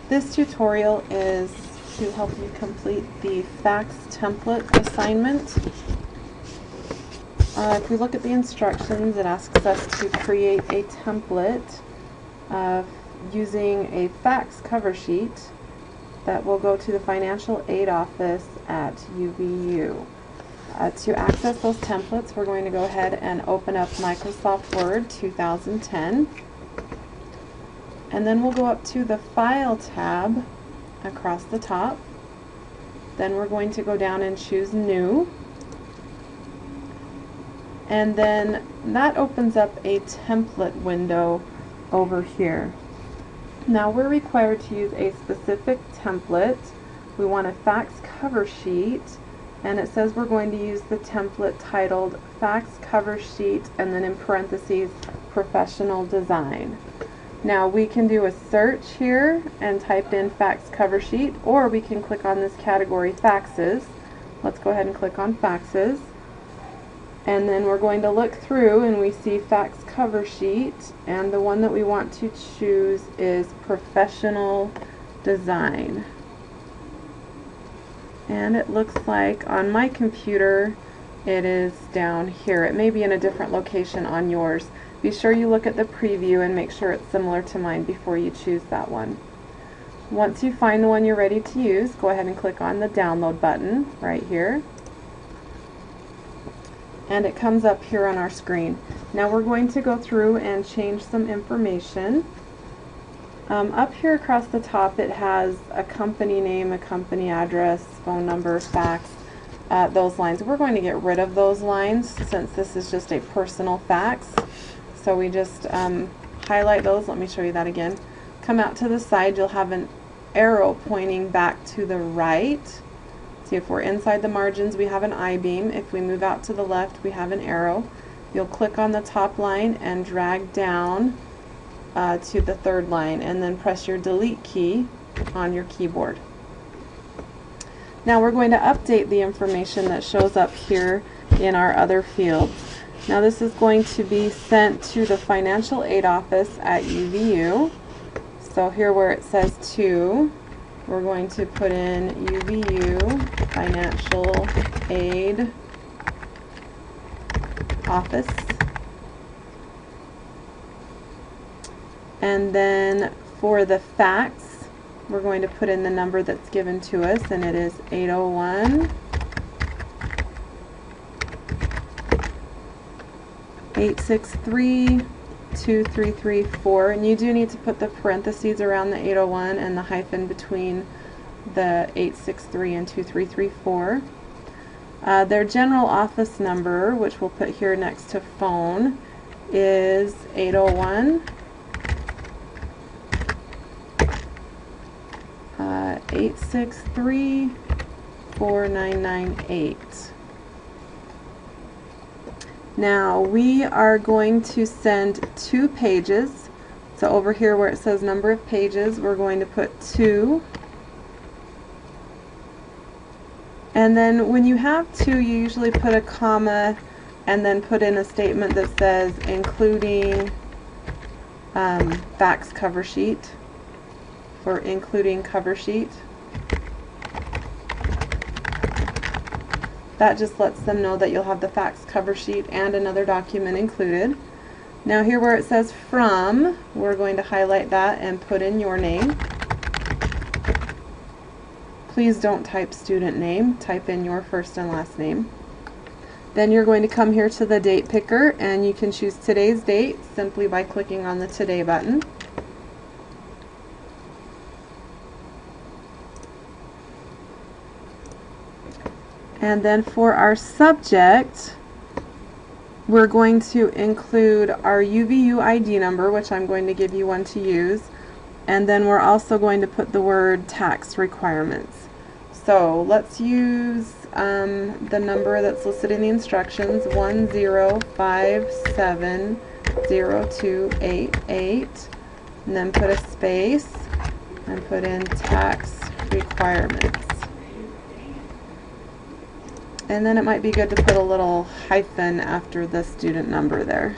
This tutorial is to help you complete the FAX template assignment. If we look at the instructions, it asks us to create a template using a FAX cover sheet that will go to the financial aid office at UVU. To access those templates, we're going to go ahead and open up Microsoft Word 2010. And then we'll go up to the File tab across the top. Then we're going to go down and choose New. And then that opens up a template window over here. Now we're required to use a specific template. We want a FAX cover sheet, and it says we're going to use the template titled FAX Cover Sheet and then in parentheses Professional Design. Now we can do a search here and type in FAX Cover Sheet, or we can click on this category Faxes. Let's go ahead and click on Faxes. And then we're going to look through and we see FAX Cover Sheet, and the one that we want to choose is Professional Design. And it looks like on my computer it is down here. It may be in a different location on yours. Be sure you look at the preview and make sure it's similar to mine before you choose that one. Once you find the one you're ready to use, go ahead and click on the download button right here. And it comes up here on our screen. Now we're going to go through and change some information. Up here across the top it has a company name, a company address, phone number, fax, those lines. We're going to get rid of those lines since this is just a personal fax. So we just highlight those. Let me show you that again. Come out to the side, you'll have an arrow pointing back to the right. See, if we're inside the margins, we have an I-beam. If we move out to the left, we have an arrow. You'll click on the top line and drag down to the third line, and then press your delete key on your keyboard. Now we're going to update the information that shows up here in our other fields. Now this is going to be sent to the financial aid office at UVU. So here where it says to, we're going to put in UVU Financial Aid Office. And then for the fax, we're going to put in the number that's given to us, and it is 801 863 2334, and you do need to put the parentheses around the 801 and the hyphen between the 863 and 2334. Their general office number, which we'll put here next to phone, is 801 863 4998. Now we are going to send 2 pages. So over here where it says number of pages, we're going to put 2. And then when you have 2, you usually put a comma and then put in a statement that says including FAX cover sheet, for including cover sheet. That just lets them know that you'll have the FAX cover sheet and another document included. Now here where it says from, we're going to highlight that and put in your name. Please don't type student name, type in your first and last name. Then you're going to come here to the date picker, and you can choose today's date simply by clicking on the Today button. And then for our subject, we're going to include our UVU ID number, which I'm going to give you one to use, and then we're also going to put the word tax requirements. So let's use the number that's listed in the instructions, 10570288, and then put a space and put in tax requirements. And then it might be good to put a little hyphen after the student number there.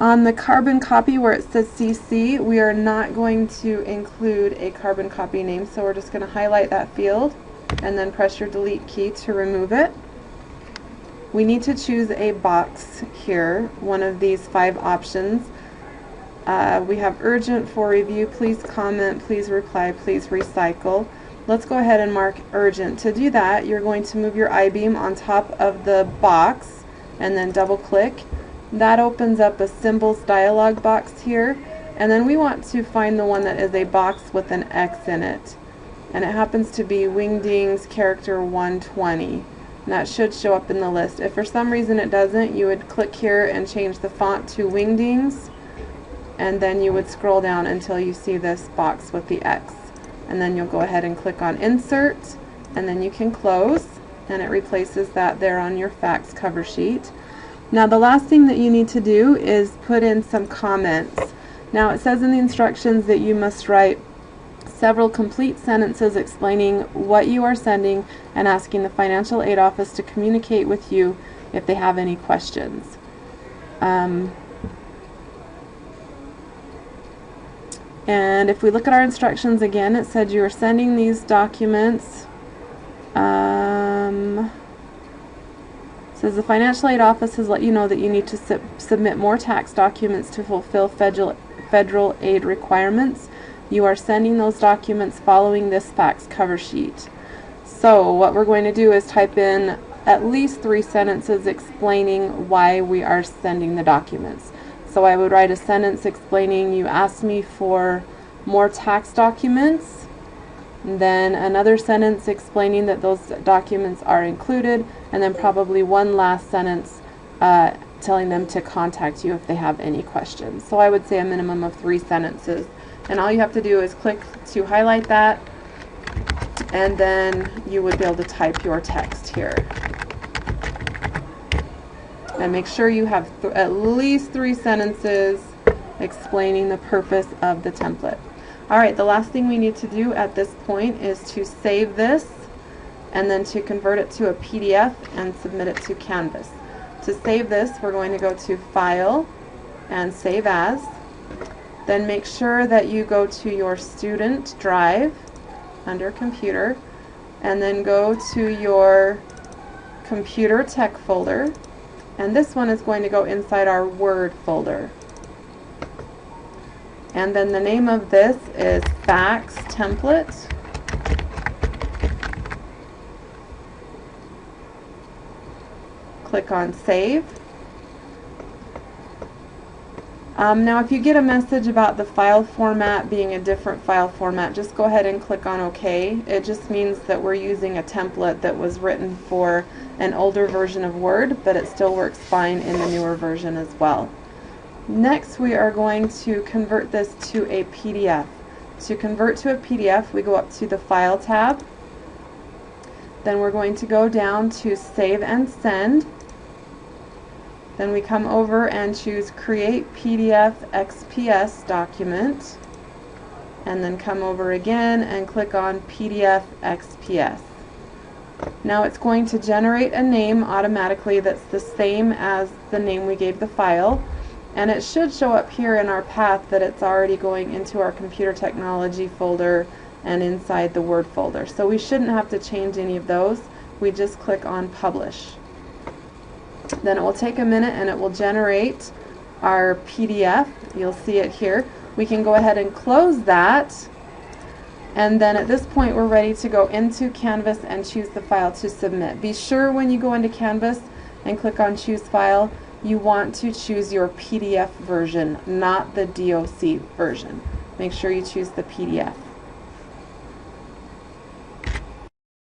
On the carbon copy where it says CC, we are not going to include a carbon copy name, so we're just going to highlight that field and then press your delete key to remove it. We need to choose a box here, one of these 5 options. We have urgent, for review, please comment, please reply, please recycle. Let's go ahead and mark urgent. To do that, you're going to move your I-beam on top of the box and then double click. That opens up a symbols dialog box here, and then we want to find the one that is a box with an X in it, and it happens to be Wingdings character 120, and that should show up in the list. If for some reason it doesn't, you would click here and change the font to Wingdings, and then you would scroll down until you see this box with the X, and then you'll go ahead and click on insert, and then you can close, and it replaces that there on your FAX cover sheet. Now the last thing that you need to do is put in some comments. Now it says in the instructions that you must write several complete sentences explaining what you are sending and asking the financial aid office to communicate with you if they have any questions. And if we look at our instructions again, it said you are sending these documents. Says the financial aid office has let you know that you need to submit more tax documents to fulfill federal aid requirements. You are sending those documents following this FAX cover sheet. So what we're going to do is type in at least 3 sentences explaining why we are sending the documents. So I would write a sentence explaining you asked me for more tax documents, and then another sentence explaining that those documents are included, and then probably one last sentence telling them to contact you if they have any questions. So I would say a minimum of 3 sentences, and all you have to do is click to highlight that, and then you would be able to type your text here. And make sure you have at least 3 sentences explaining the purpose of the template. Alright, the last thing we need to do at this point is to save this and then to convert it to a PDF and submit it to Canvas. To save this, we're going to go to File and Save As. Then make sure that you go to your student drive under Computer, and then go to your Computer Tech folder, and this one is going to go inside our Word folder. And then the name of this is FAX Template. Click on Save. Now if you get a message about the file format being a different file format, just go ahead and click on OK. It just means that we're using a template that was written for an older version of Word, but it still works fine in the newer version as well. Next, we are going to convert this to a PDF. To convert to a PDF, we go up to the File tab. Then we're going to go down to Save and Send. Then we come over and choose Create PDF XPS Document. And then come over again and click on PDF XPS. Now it's going to generate a name automatically that's the same as the name we gave the file. And it should show up here in our path that it's already going into our computer technology folder and inside the Word folder. So we shouldn't have to change any of those. We just click on Publish. Then it will take a minute and it will generate our PDF. You'll see it here. We can go ahead and close that. And then at this point we're ready to go into Canvas and choose the file to submit. Be sure when you go into Canvas and click on Choose File, you want to choose your PDF version, not the DOC version. Make sure you choose the PDF.